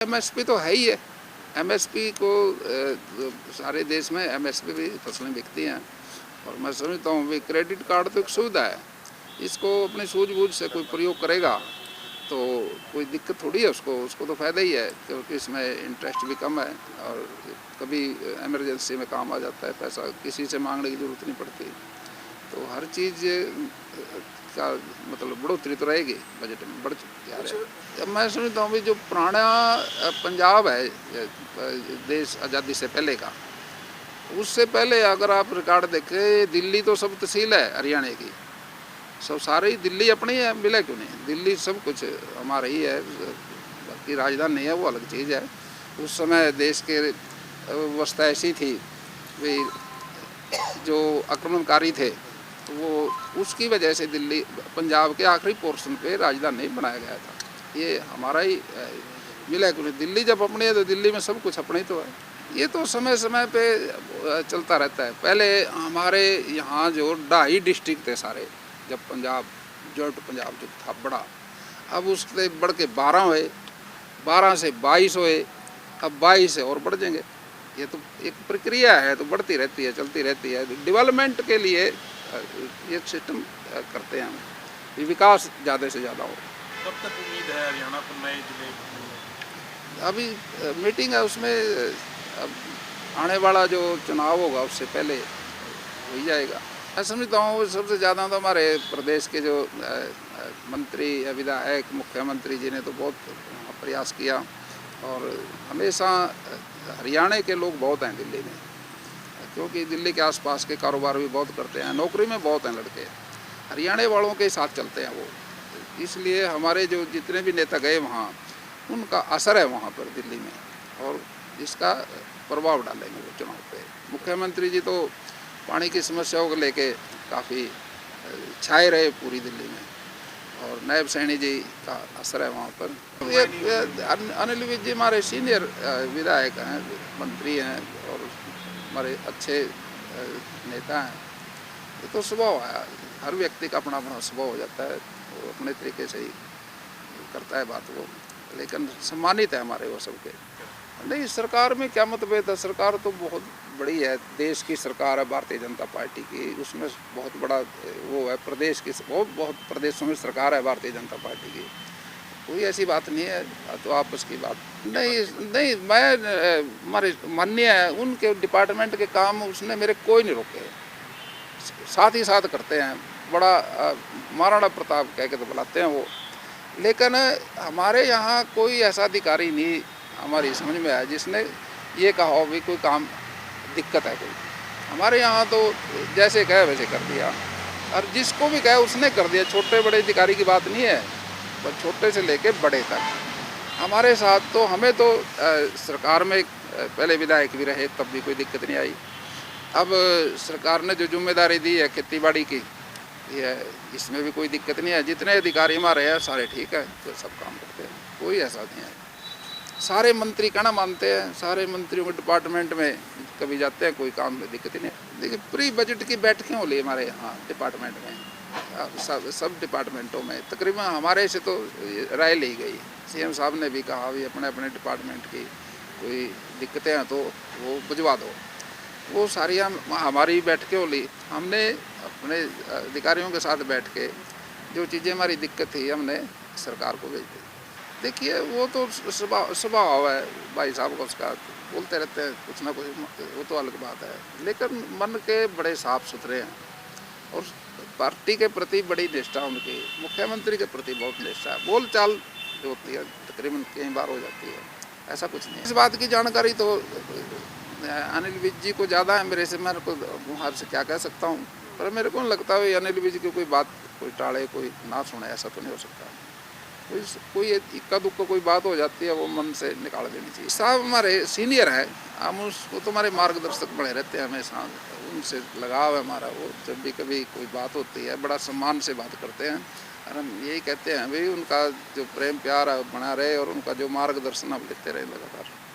MSP तो है ही है। एमएसपी को सारे देश में एमएसपी भी फसलें बिकती हैं और मैं समझता हूँ भी क्रेडिट कार्ड तो एक सुविधा है, इसको अपनी सूझबूझ से कोई प्रयोग करेगा तो कोई दिक्कत थोड़ी है उसको उसको तो फ़ायदा ही है, क्योंकि इसमें इंटरेस्ट भी कम है और कभी इमरजेंसी में काम आ जाता है, पैसा किसी से मांगने की ज़रूरत नहीं पड़ती। तो हर चीज़ का मतलब बढ़ोतरी तो रहेगी, बजट में बढ़ जा रहा है। मैं समझता हूँ भी जो पुराना पंजाब है देश आज़ादी से पहले का, उससे पहले अगर आप रिकॉर्ड देखें, दिल्ली तो सब तहसील है हरियाणा की, सब सारे ही दिल्ली अपनी है, मिला क्यों नहीं? दिल्ली सब कुछ हमारा ही है, बाकी राजधानी नहीं है, वो अलग चीज़ है। उस समय देश के अवस्था ऐसी थी भी जो आक्रमणकारी थे वो उसकी वजह से दिल्ली पंजाब के आखिरी पोर्शन पे राजधानी बनाया गया था। ये हमारा ही मिला क्यों नहीं? दिल्ली जब अपनी है तो दिल्ली में सब कुछ अपने ही तो है। ये तो समय समय पे चलता रहता है। पहले हमारे यहाँ जो 2.5 डिस्ट्रिक्ट थे सारे, जब पंजाब जॉइंट पंजाब जो था बड़ा, अब उससे बढ़ के 12 हुए, 12 से 22 हुए, अब 22 से और बढ़ जाएंगे। ये तो एक प्रक्रिया है, तो बढ़ती रहती है, चलती रहती है। डेवलपमेंट के लिए ये सिस्टम करते हैं हम, विकास ज़्यादा से ज़्यादा हो। कब तक उम्मीद है हरियाणा को नए जिले? अभी मीटिंग है, उसमें अब आने वाला जो चुनाव होगा उससे पहले हो ही जाएगा। मैं समझता हूँ सबसे ज़्यादा तो हमारे प्रदेश के जो मंत्री या विधायक, मुख्यमंत्री जी ने तो बहुत प्रयास किया और हमेशा हरियाणा के लोग बहुत हैं दिल्ली में, क्योंकि दिल्ली के आसपास के कारोबार भी बहुत करते हैं, नौकरी में बहुत हैं लड़के, हरियाणा वालों के साथ चलते हैं वो। इसलिए हमारे जो जितने भी नेता गए वहाँ, उनका असर है वहाँ पर दिल्ली में और इसका प्रभाव डालेंगे वो चुनाव पे। मुख्यमंत्री जी तो पानी की समस्याओं को लेके काफ़ी छाए रहे पूरी दिल्ली में और नायब सैनी जी का असर है वहाँ पर। ये अनिल विज जी हमारे सीनियर विधायक हैं, मंत्री हैं और हमारे अच्छे नेता हैं। ये तो स्वभाव है, हर व्यक्ति का अपना अपना स्वभाव हो जाता है, वो अपने तरीके से ही करता है बात वो, लेकिन सम्मानित है हमारे वो सबके। नहीं, सरकार में क्या मतभेद है? सरकार तो बहुत बड़ी है, देश की सरकार है भारतीय जनता पार्टी की, उसमें बहुत बड़ा वो है, प्रदेश की बहुत प्रदेशों में सरकार है भारतीय जनता पार्टी की, कोई ऐसी बात नहीं है। तो आपस की बात नहीं, मैं हमारे माननीय है उनके डिपार्टमेंट के काम उसने मेरे कोई नहीं रोके, साथ ही साथ करते हैं। बड़ा महाराणा प्रताप कह के तो बुलाते हैं वो, लेकिन हमारे यहाँ कोई ऐसा अधिकारी नहीं हमारी समझ में आया जिसने ये कहा हो भी कोई काम दिक्कत है कोई। हमारे यहाँ तो जैसे कहे वैसे कर दिया और जिसको भी कहे उसने कर दिया, छोटे बड़े अधिकारी की बात नहीं है, बस छोटे से लेके बड़े तक। हमारे साथ तो हमें तो सरकार में पहले विधायक भी रहे तब भी कोई दिक्कत नहीं आई। अब सरकार ने जो जिम्मेदारी दी है खेती बाड़ी की, ये इसमें भी कोई दिक्कत नहीं है। जितने अधिकारी हमारे हैं सारे ठीक है, तो सब काम करते हैं, कोई ऐसा नहीं है। सारे मंत्री कहना मानते हैं, सारे मंत्रियों के डिपार्टमेंट में कभी जाते हैं, कोई काम में दिक्कत ही नहीं। देखिए प्री बजट की बैठकें हो ली हमारे यहाँ डिपार्टमेंट में, सब डिपार्टमेंटों में तकरीबन हमारे से तो राय ली गई। सीएम साहब ने भी कहा भी अपने अपने डिपार्टमेंट की कोई दिक्कतें हैं तो वो बुझवा दो, वो सारी हमारी बैठकें हो ली। हमने अपने अधिकारियों के साथ बैठ के जो चीज़ें हमारी दिक्कत थी हमने सरकार को भेज दी। देखिए वो तो स्वभाव है भाई साहब का, उसका बोलते रहते हैं कुछ ना कुछ, वो तो अलग बात है, लेकिन मन के बड़े साफ सुथरे हैं और पार्टी के प्रति बड़ी निष्ठा उनकी, मुख्यमंत्री के प्रति बहुत निष्ठा है। बोल चाल जो होती है तकरीबन कई बार हो जाती है, ऐसा कुछ नहीं। इस बात की जानकारी तो अनिल विज जी को ज़्यादा है मेरे से, मेरे को वहाँ से क्या कह सकता हूँ, पर मेरे को नहीं लगता है अनिल विज की कोई बात कोई टाले कोई ना सुने, ऐसा तो नहीं हो सकता। कोई इक्का दुक्का कोई बात हो जाती है वो मन से निकाल देनी चाहिए। साहब हमारे सीनियर है, हम उसको तो हमारे मार्गदर्शक बने रहते हैं हमेशा, उनसे लगाव है हमारा। वो जब भी कभी कोई बात होती है बड़ा सम्मान से बात करते हैं और हम यही कहते हैं भाई उनका जो प्रेम प्यार बना रहे और उनका जो मार्गदर्शन हम लेते रहे लगातार।